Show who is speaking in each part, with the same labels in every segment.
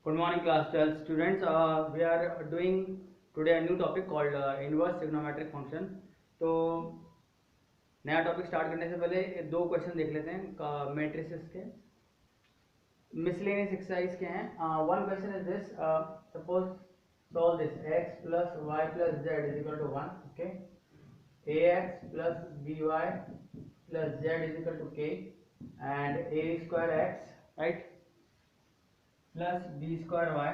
Speaker 1: Good morning, class 12 students. We are doing today a new topic called inverse trigonometric function. तो नया topic start करने से पहले दो क्वेश्चन देख लेते हैं मैट्रिसेस के मिसलेनियस एक्सरसाइज के हैं. One question is this. Suppose solve this x plus y plus z is equal to 1. Okay, ax plus by plus z is equal to k and a square x, right, plus b square y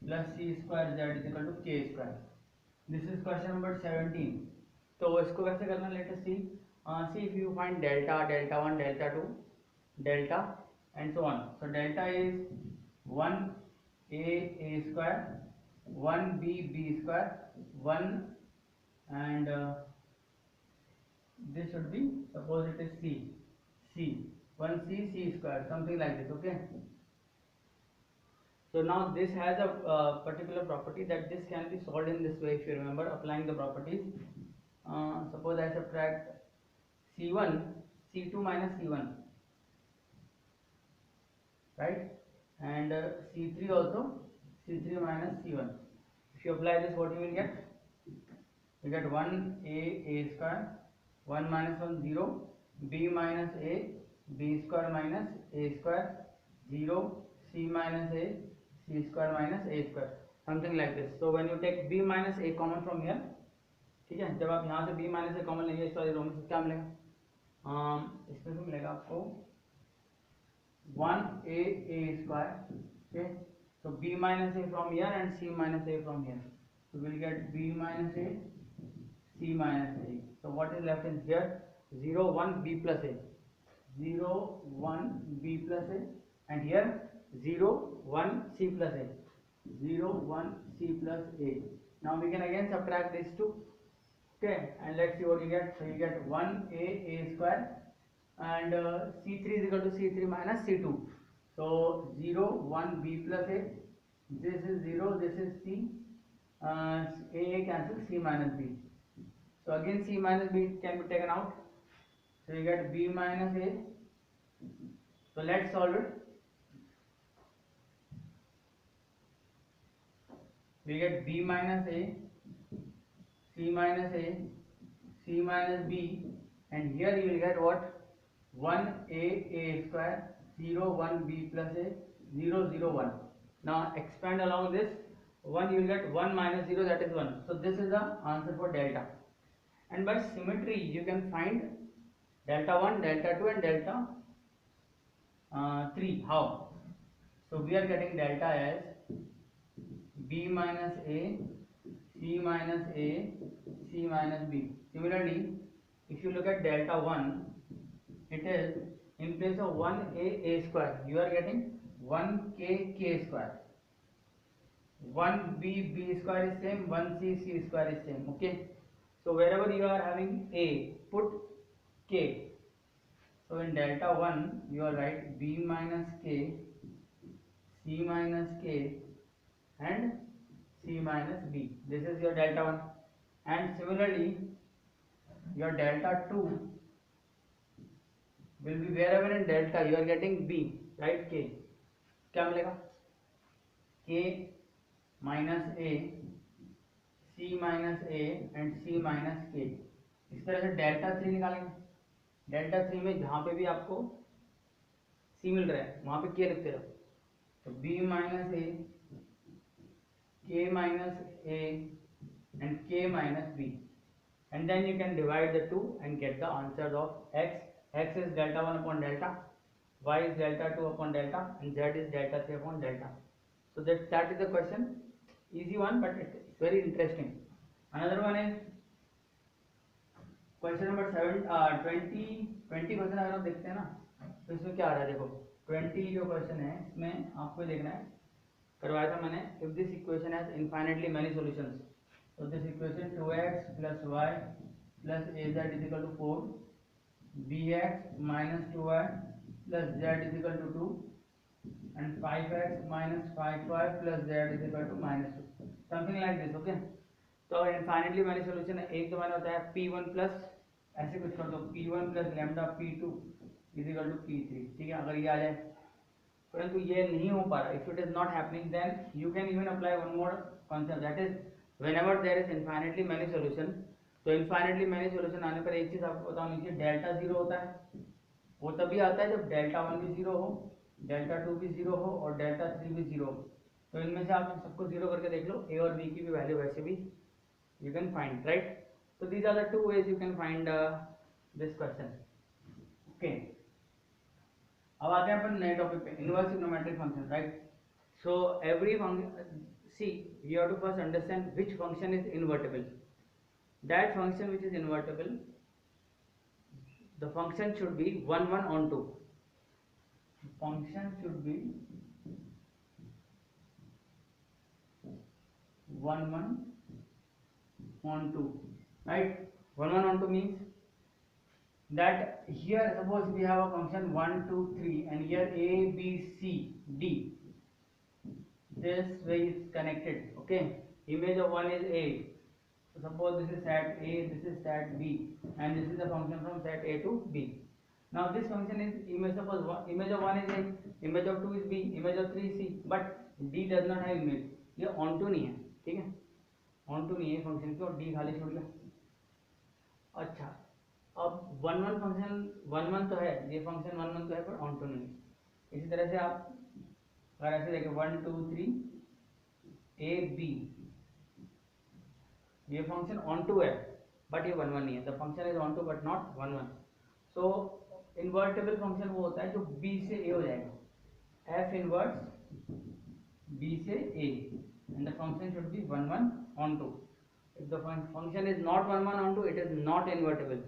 Speaker 1: plus c square z is equal to k square. This is question number 17. तो इसको कैसे करना, let us see. See if you find delta, delta 1, delta 2, delta and so on. So delta is 1a square, 1b square, 1 and this should be, suppose it is c 1c square, something like this. Okay, so now this has a particular property that this can be solved in this way if you remember applying the properties. Suppose I subtract c1 c2 minus c1, right, and c3 also c3 minus c1. If you apply this, what you will get? You get 1a square, 1 minus 1 0, b minus a, b square minus a square, 0, c minus a, c square minus a square, something like this. So when you take b minus a common from here, ठीक है, जब आप यहाँ से b minus ए common लेंगे इस वाले रो में से क्या मिलेगा? इसमें से मिलेगा आपको 1a square. Okay, so b minus a from here and c minus a from here, so we will get b minus a, c minus a. So what is left in here? 0 1 b plus a, 0 1 b plus a, and here 0 1 c plus a, 0 1 c plus a. Now we can again subtract these two. Okay, and let's see what you get. So you get 1a square and c3 is equal to c3 minus c2. So 0 1 b plus a, this is 0, this is c, a cancel, c minus b. So again c minus b can be taken out, so you get b minus a. So let's solve it. We get b minus a, c minus a, c minus b, and here you will get what? 1a square, 0 1 b plus a, 0 0 1. Now expand along this 1, you will get 1 minus 0, that is 1. So this is the answer for delta. And by symmetry you can find delta 1, delta 2 and delta 3. How? So we are getting delta as b minus a, c minus a, c minus b. Similarly, if you look at delta 1, it is in place of 1a square, you are getting 1k square. 1b square is same, 1c square is same. Okay, so wherever you are having a, put k. So in delta 1 you are right b minus k, c minus k and c minus b. This is your delta 1. And similarly your delta 2 will be wherever in delta you are getting b, right, k. क्या मिलेगा? k minus a, c minus a and c minus k. इस तरह से delta 3 निकालेंगे. Delta 3 में जहाँ पे भी आपको c मिल रहा है वहाँ पे k लिखते रहो. तो b minus a, k minus a and k minus b, and then you can divide the two and get the answers of x. X is delta 1 upon delta, y is delta 2 upon delta, and z is delta 3 upon delta. So that is the question. Easy one, but it's very interesting. Another one is question number 20 question अगर आप देखते हैं ना, तो इसमें क्या आ रहा है देखो. 20 जो क्वेश्चन है इसमें आपको देखना है, करवाया था मैंने. If this equation has infinitely many solutions, so this equation 2x plus y plus az is equal to 4, bx minus 2y plus z is equal to 2, and 5x minus 5y plus z is equal to minus 2, something like this. Okay, तो infinitely मैंने solution है. एक तो मैंने बताया p1 plus ऐसे कुछ कर दो, p1 plus lambda p2 is equal to p3. ठीक है, अगर ये आ जाए परंतु ये नहीं हो पा रहा. If it is not happening then you can even apply one more concept, that is whenever there is infinitely many solution. तो इनफाइनाइटली मैनी सॉल्यूशन आने पर एक चीज आपको बताऊं, नीचे डेल्टा जीरो होता है. वो तभी आता है जब डेल्टा वन भी जीरो हो, डेल्टा टू भी जीरो हो और डेल्टा थ्री भी जीरो हो. तो इनमें से आप सबको जीरो करके देख लो, ए और बी की भी वैल्यू वैसे भी you can find, right. So these are the two ways you can find this question. Okay. अब आते हैं अपन नए टॉपिक पे, inverse trigonometric function, right. So every function, see you have to first understand which function is invertible. That function which is invertible, the function should be 1 1 on 2. Function should be 1 1 on 2, right. 1 1 on 2 means that here suppose we have a function 1 2 3 and here a b c d, this way is connected. Okay, image of 1 is a, so suppose this is set a, this is set b, and this is the function from set a to b. Now this function is image, suppose image of 1 is a, image of 2 is b, image of 3 is c, but d does not have image. ये onto नहीं है, ठीक है, onto नहीं है function की, और d खाली छोड़ दिया. अच्छा, अब one one function one one तो है, ये फंक्शन वन वन तो है पर ऑन टू नहीं. इसी तरह से आप अगर ऐसे देखें 1 2 3 ए बी, ये फंक्शन ऑन टू है बट ये वन वन नहीं है. The function is onto but not one one. So invertible function वो होता है जो बी से ए हो जाएगा, एफ इनवर्स बी से A, and the function should be one one onto. If the function is not 1 1 on 2, it is not invertible.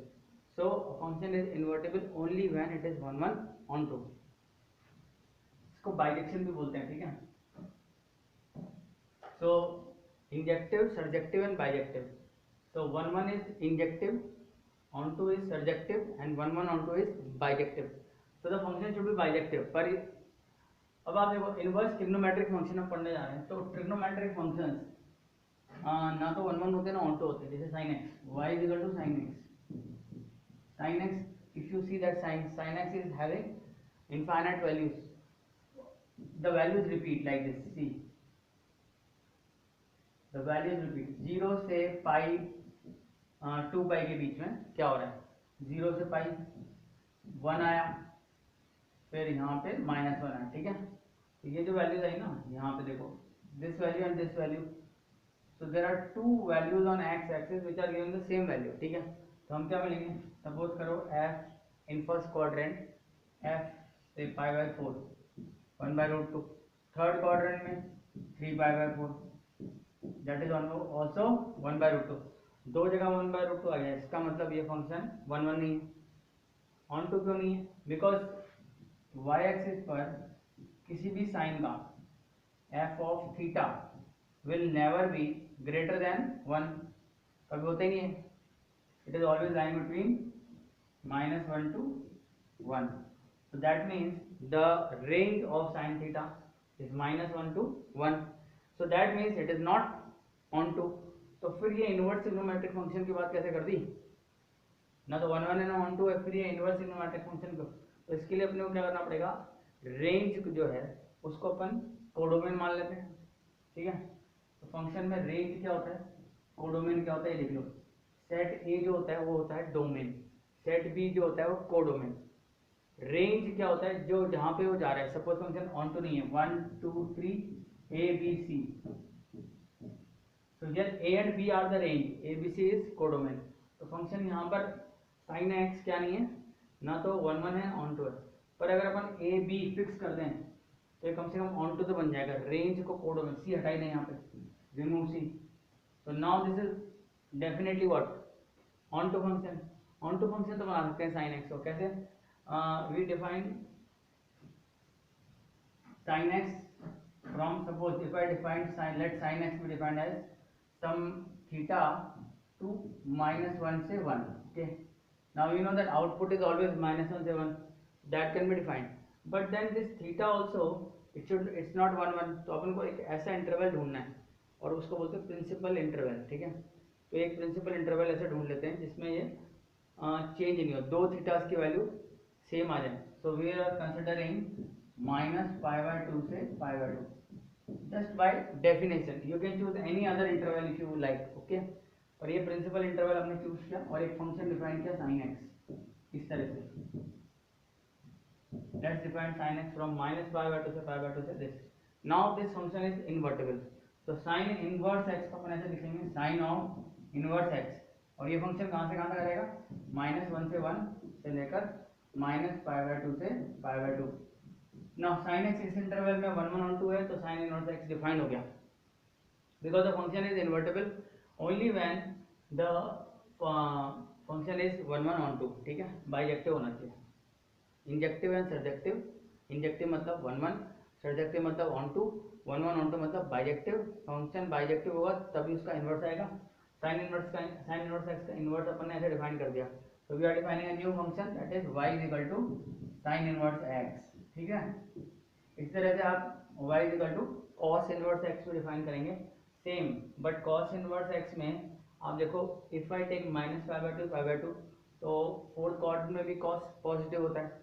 Speaker 1: So a function is invertible only when it is 1 1 on 2. इसको bijection भी बोलते हैं, ठीक है. So injective, surjective and bijective. So 1 1 is injective, on 2 is surjective, and 1 1 on 2 is bijective. So the function should be bijective. पर अब आप देखो इनवर्स ट्रिग्नोमेट्रिक फंक्शन हम पढ़ने जा रहे हैं, तो ट्रिग्नोमेट्रिक फंक्शंस ना तो वन वन होते हैं ना ऑन टू होते हैं. जैसे sine x, y is equal to sine x. Sine x, if you see that sine x is having infinite values, the values repeat like this. See the values repeat 0 से पाई 2 पाई के बीच में क्या हो रहा है, 0 से पाई 1 आया, फिर यहाँ पे -1 आया, ठीक है. तो ये जो वैल्यूज आई ना, यहाँ पे देखो this value and this value. So there are two values on x-axis which are given the same value, ठीक है. तो हम क्या मिलेंगे, सपोज करो f in first quadrant f से π/4 1/√2, थर्ड क्वाड्रेंट में 3π/4, दैट इज ऑल्सो 1/√2. दो जगह 1/√2 आ गया, इसका मतलब ये फंक्शन 1 1 नहीं है. ऑन टू क्यों नहीं है, बिकॉज y एक्सिस पर किसी भी साइन का f of theta will never be greater than 1, कभी होता ही नहीं है. it is always lying between -1 to 1. so that means the range of sin theta is -1 to 1. so that means it is not on to. तो फिर ये inverse trigonometric function की बात कैसे कर दी, ना तो 1 1 है ना ऑन टू है, फिर ये इनवर्स ट्रिग्नोमेट्रिक फंक्शन को. तो इसके लिए अपने को क्या करना पड़ेगा, रेंज जो है उसको अपन कोडोमेन मान लेते हैं, ठीक है. तो फंक्शन में रेंज क्या होता है, कोडोमेन क्या होता है, ये लिख लो. सेट ए जो होता है वो होता है डोमेन, सेट बी जो होता है वो कोडोमेन. रेंज क्या होता है, जो जहां पे वो जा रहा है. सपोज फंक्शन ऑन टू नहीं है, 1 2 3 ए बी सी, तो here A and B are the range, A B C is codomain. तो फंक्शन यहाँ पर साइन एक्स क्या नहीं है, ना तो 1 1 है ऑन टू है. पर अगर अपन ए बी फिक्स कर दें तो ये कम से कम ऑन टू तो बन जाएगा. रेंज को कोडोमेन, सी हटाई नहीं यहाँ पे, remove c. so now this is definitely what, on to function. on to function तो बना सकते हैं sin x को. कैसे, we define sin x from, suppose if I define sin, let sin x be defined as some theta to -1 से 1. okay, now you know that output is always -1 से 1, that can be defined. but then this theta also it's not 1 1. तो अपन को एक ऐसा interval ढूंढना है और उसको बोलते हैं प्रिंसिपल इंटरवल, ठीक है. तो एक प्रिंसिपल इंटरवल ऐसे ढूंढ लेते हैं जिसमें ये चेंज नहीं हो, दो थीटास की वैल्यू सेम आ जाए. So we are considering minus pi by two से pi by two, just by definition you can choose any other interval if you like, okay. और ये प्रिंसिपल इंटरवल हमने चूज किया और एक फंक्शन डिफाइन किया sin x इस तरह से। Let's define sin x from minus pi by 2 से pi by 2 से this. Now this function is invertible. So sin inverse x को अपन ऐसे लिखेंगे sin of inverse x, और ये फंक्शन कहाँ से कहाँ तक रहेगा, -1 से 1 से लेकर माइनस पाई बाय 2 से pi by 2। Now sin x इस इंटरवल में 1 1 और 2 है, तो sin inverse x डिफाइन हो गया। Because the function is invertible only when the function is 1 1 on 2, ठीक है, बाइजेक्टिव होना चाहिए। इंजेक्टिव एंड सर्जेक्टिव, इंजेक्टिव मतलब 1 1, सर्जेक्टिव मतलब ऑन टू, 1 1 ऑन टू मतलब बाइजेक्टिव। फंक्शन बाइजेक्टिव होगा तभी उसका इन्वर्स आएगा। साइन इनवर्स एक्स का इन्वर्स अपन ने ऐसे डिफाइन कर दिया। तो we are defining a new function that is y is equal to sine inverse x, ठीक है। इस तरह से आप y is equal to cos inverse x को डिफाइन करेंगे same, but cos inverse x में आप देखो if I take minus pi by 2 तो फोर्थ क्वाड्रेंट में भी कॉस पॉजिटिव होता है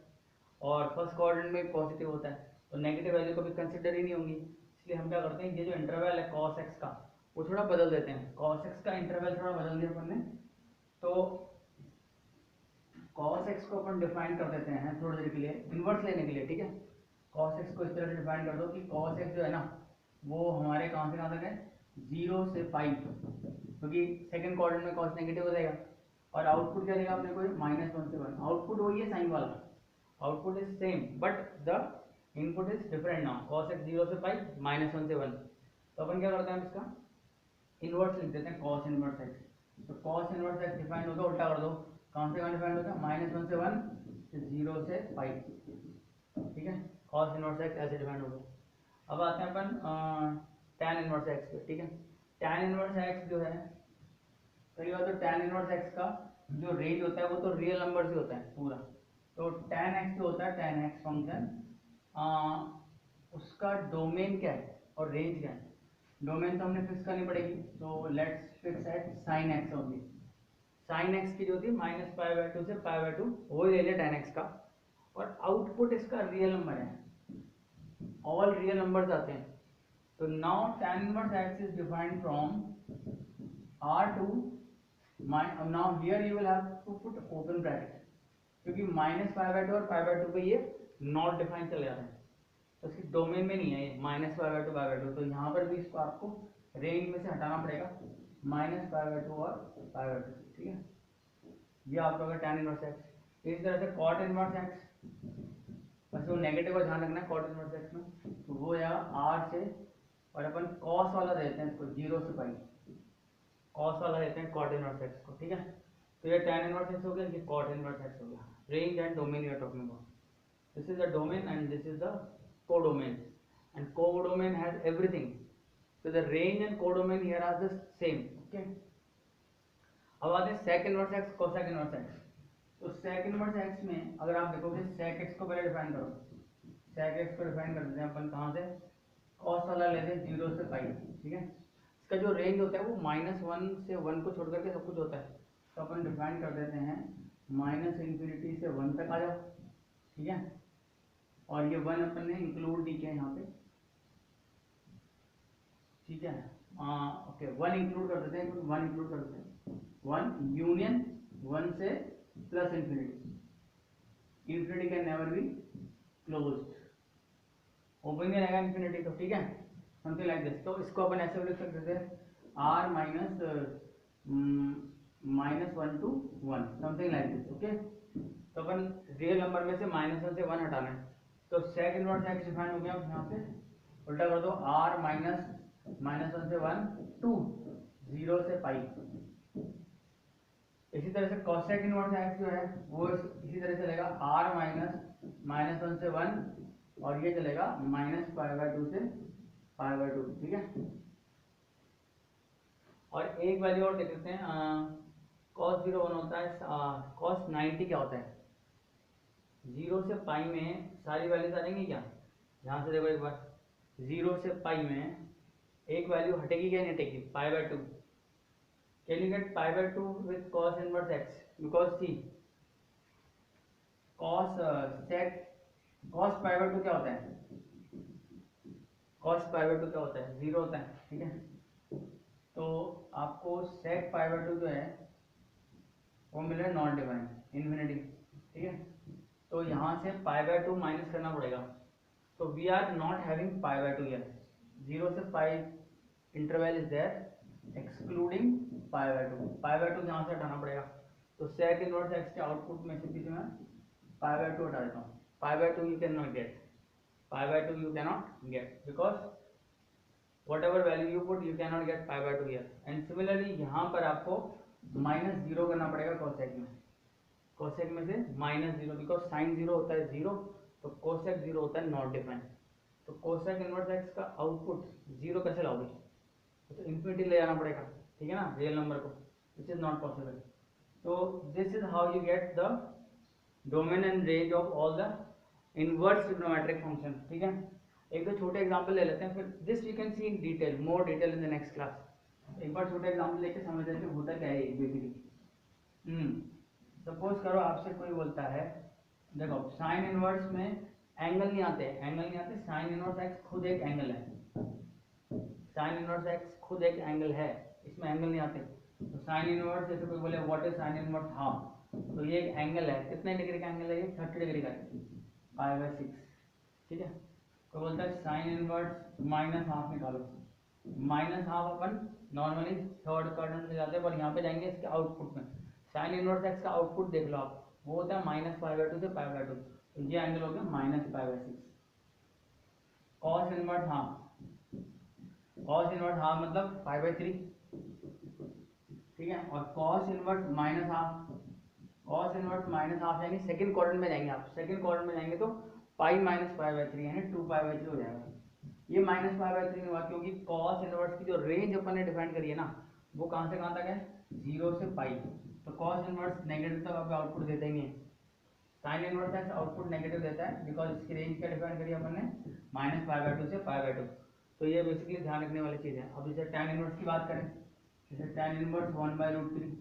Speaker 1: और फर्स्ट क्वाड्रेंट में पॉजिटिव होता है, तो नेगेटिव वैल्यू कभी कंसिडर ही नहीं होंगी। इसलिए हम क्या करते हैं, ये जो इंटरवल है cos x का वो थोड़ा बदल देते हैं। cos x का इंटरवल थोड़ा बदल दिया अपन ने, तो cos x को अपन डिफाइन कर देते हैं थोड़ी देर के लिए इन्वर्स लेने के लिए, ठीक है। cos x को इस तरह से डिफाइन कर दो कि cos x जो है ना वो हमारे कहाँ से कहाँ तक है, 0 से पाई, क्योंकि सेकंड क्वाड्रेंट में cos नेगेटिव हो जाएगा। और आउटपुट क्या देगा अपने को, -1 से 1, आउटपुट वही है साइन वाला, output is same but the input is different. Now cos x 0 से पाई, -1 से 1, तो अपन क्या करते हैं इसका इनवर्स लिख देते हैं cos इनवर्स x। तो cos इनवर्स x डिफाइन होगा, उल्टा कर दो, कौन से कहाँ डिफाइन होगा, -1 से 1 से 0 से पाई, ठीक है। cos इनवर्स x ऐसे डिफाइन होगा। अब आते हैं अपन tan इनवर्स x पे, ठीक है। tan इनवर्स x जो है कई बार तो tan इनवर्स x का जो रेंज होता है वो तो रियल नंबर से होता है पूरा। तो tan x जो होता है, tan x फंक्शन उसका डोमेन क्या है और रेंज क्या है, डोमेन तो हमने फिक्स करनी पड़ेगी। तो let's fix eight sin x only. sin x की जो थी माइनस पाई बाय 2 से पाई बाय 2 वो ले लिया tan x का, और आउटपुट इसका रियल नंबर है, ऑल रियल नंबर्स आते हैं। तो now tan inverse x is defined from r to now here you will have to put open bracket, क्योंकि माइनस पाई बाय 2 और पाई बाय 2 पे ये नॉट डिफाइन चले जाते हैं, तो इसकी डोमेन में नहीं है ये minus pi by 2 pi by 2, तो यहाँ पर भी इसको आपको रेंज में से हटाना पड़ेगा माइनस पाई बाय 2 और पाई बाय 2, ठीक है। ये आपका होगा tan इनवर्स x। इस तरह से cot इनवर्स x, बस वो नेगेटिव का ध्यान रखना है cot इनवर्स x में, तो वो यहाँ r से, और अपन cos वाला देते हैं इसको 0 से पाई, cos वाला देते हैं cot इनवर्स x को, ठीक है। तो ये tan इनवर्स x हो गया, ये cot इनवर्स x हो गया। Range and domain we are talking about, this is the domain and this is the codomain, and codomain has everything, so the range and codomain here are the same, okay। अब आते हैं sec inverse x cosec inverse x। तो sec inverse x में अगर आप देखोगे sec x को पहले डिफाइन करो, sec x को डिफाइन कर देते हैं अपन कहाँ से, cos वाला लेते हैं 0 से पाई, ठीक है। इसका जो रेंज होता है वो -1 से 1 को छोड़ करके सब कुछ होता है, तो अपन डिफाइन कर देते हैं -∞ से 1 तक आ जाओ, ठीक है। और ये 1 अपन ने इंक्लूड नहीं किया यहाँ पे, ठीक है। ओके 1 इंक्लूड कर देते हैं, 1 इंक्लूड कर देते हैं, 1 यूनियन 1 से plus infinity, infinity can never be closed, open में रहेगा इन्फिनिटी, तो ठीक है, समथिंग लाइक दिस। तो इसको अपन ऐसे लिख सकते थे r minus -1 to 1, something like this, okay. तो अपन रियल नंबर में से -1 से 1 हटाना है, तो sec इनवर्स x डिफाइन हो गया, यहाँ पे उल्टा कर दो, r माइनस -1 से 1 टू 0 से पाई। इसी तरह से cosec इनवर्स x जो है वो इसी तरह चलेगा, r माइनस -1 से 1, और ये चलेगा -π/2 से π/2, ठीक है। और एक वैल्यू और देख लेते हैं, cos 0 1 होता है, cos 90 क्या होता है, 0 से पाई में सारी वैल्यूज आ जाएंगी क्या, ध्यान से देखो एक बार, 0 से पाई में एक वैल्यू हटेगी क्या नहीं हटेगी, π/2। Can you get π/2 with cos inverse x, because see cos sec cos pi by two क्या होता है, कॉस पाई बाय टू क्या होता है, 0 होता है, ठीक है। तो आपको सेक पाई बाय टू जो है वो मिल रहा है नॉन डिफाइन इन्फिनिटी, ठीक है। तो यहाँ से पाई बाय टू माइनस करना पड़ेगा, तो we are not having pi by two here, 0 से pi interval is there excluding pi by two यहाँ से हटाना पड़ेगा। तो सेक इनवर्स एक्स के आउटपुट में से बीच में पाई बाय टू हटा देता हूँ, पाई by to you can not gate, pi by to you cannot get because whatever value you put you cannot get pi by 2 here, and similarly यहाँ पर आपको -0 करना पड़ेगा कोसेक में, कोसेक में से -0 बिकॉज साइन 0 होता है 0, तो कोसेक 0 होता है नॉट डिफाइन। तो कोसेक इनवर्स एक्स का आउटपुट 0 कैसे लाओगे, तो इन्फिनिटी ले जाना पड़ेगा, ठीक है ना, रियल नंबर को, विच इज नॉट पॉसिबल। तो this is how you get the domain and range of all the inverse trigonometric function, ठीक है। एक दो छोटे एग्जांपल ले लेते हैं, फिर this we can see in detail, more detail in the next class. एक बार छोटे एग्जांपल लेके समझ लेते हैं होता क्या है बेसिकली। सपोज करो आपसे कोई बोलता है, देखो साइन इनवर्स में एंगल नहीं आते, एंगल नहीं आते, साइन इनवर्स एक्स खुद एक एंगल है, साइन इनवर्स एक्स खुद एक एंगल है, इसमें एंगल नहीं आते। तो साइन इनवर्स, जैसे कोई बोले what is sine inverse half, तो ये एक एंगल है, कितने डिग्री का एंगल है ये, 30 डिग्री का है, पाई बाय 6, ठीक है। तो बोलता है साइन इनवर्स माइनस हाफ निकालो, माइनस हाफ अपन नॉर्मली थर्ड क्वाड्रेंट में जाते हैं, पर यहाँ पे जाएंगे इसके आउटपुट में, साइन इनवर्स एक्स का आउटपुट देख लो आप, वो होता है माइनस पाई बाय टू से पाई बाय टू, तो ये एंगल हो गया minus pi bye 6। Cos inverse half, cos inverse half मतलब पाई बाय 3, ठीक है। और cos inverse minus half, cos inverse minus half यानी सेकंड क्वाड्रेंट में जाएंगे आप, सेकंड क्वाड्रेंट में जाएंगे तो पाई माइनस पाई बाय 3 यानी 2 पाई बाय 3 हो जाएगा। ये माइनस पाई बाय 3 हुआ क्योंकि कॉस इनवर्स की जो रेंज अपन ने डिफाइन करी है ना, वो कहाँ से कहाँ तक है, 0 से पाई, तो कॉस इनवर्स नेगेटिव तक आपको आउटपुट देते ही नहीं। Sign inverse x output negative देता है बिकॉज इसकी रेंज क्या डिफाइन करी अपन ने, माइनस पाई बाय 2 से पाई बाय 2। तो ये बेसिकली ध्यान रखने वाली चीज़ है। अब जैसे टैन इनवर्स की बात करें, जैसे टैन इनवर्स 1/√3,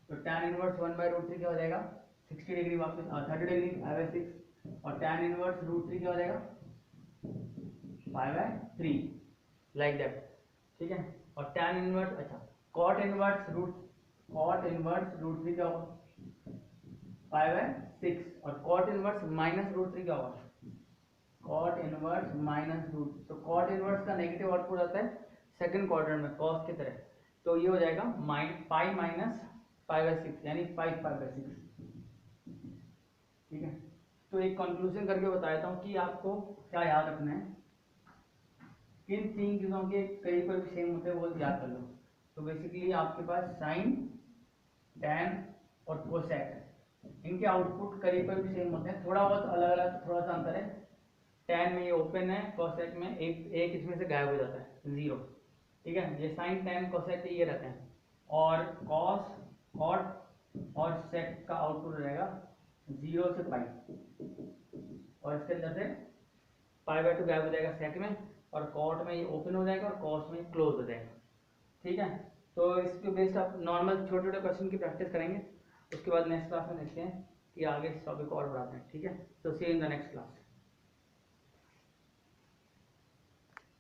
Speaker 1: तो टैन इनवर्स 1/√3 क्या हो जाएगा, 60 डिग्री वापस 30 डिग्री पाई बाय 6, और टैन इनवर्स √3 क्या हो जाएगा, पाई बाय 3, लाइक दैट, ठीक है। और टैन इनवर्स, अच्छा कॉट इनवर्स √3 क्या होगा, पाई बाय 6, और कॉट इनवर्स -√3 क्या होगा, कॉट इनवर्स -√, तो कॉट इनवर्स का नेगेटिव आउटपुट आता है सेकंड क्वाड्रेंट में कॉस की तरह, तो ये हो जाएगा पाई माइनस पाई बाय 6 यानी 5 पाई बाय 6, ठीक है। तो एक कंक्लूजन करके बताता हूँ कि आपको क्या याद रखना है, किन तीन चीज़ों के करीब करीब सेम होते हैं वो याद कर लो। तो बेसिकली आपके पास साइन, टैन और कोसेक, इनके आउटपुट करीब करीब सेम होते हैं, थोड़ा बहुत अलग अलग थोड़ा सा अंतर है, टैन में ये ओपन है, कोसेक में एक इसमें से गायब हो जाता है 0, ठीक है। ये साइन टैन कोसेक ये रहते हैं, और कॉस कॉट और सेक का आउटपुट रहेगा 0 से पाई, और इसके अंदर से पाई बाय 2 गायब हो जाएगा सेक में, और कॉट में ये ओपन हो जाएगा और कॉस में क्लोज हो जाएगा, ठीक है। तो इसके बेस्ड आप नॉर्मल छोटे छोटे क्वेश्चन की प्रैक्टिस करेंगे, उसके बाद नेक्स्ट क्लास में देखते हैं कि आगे इस टॉपिक को और बढ़ाते हैं, ठीक है। तो सी इन द नेक्स्ट क्लास।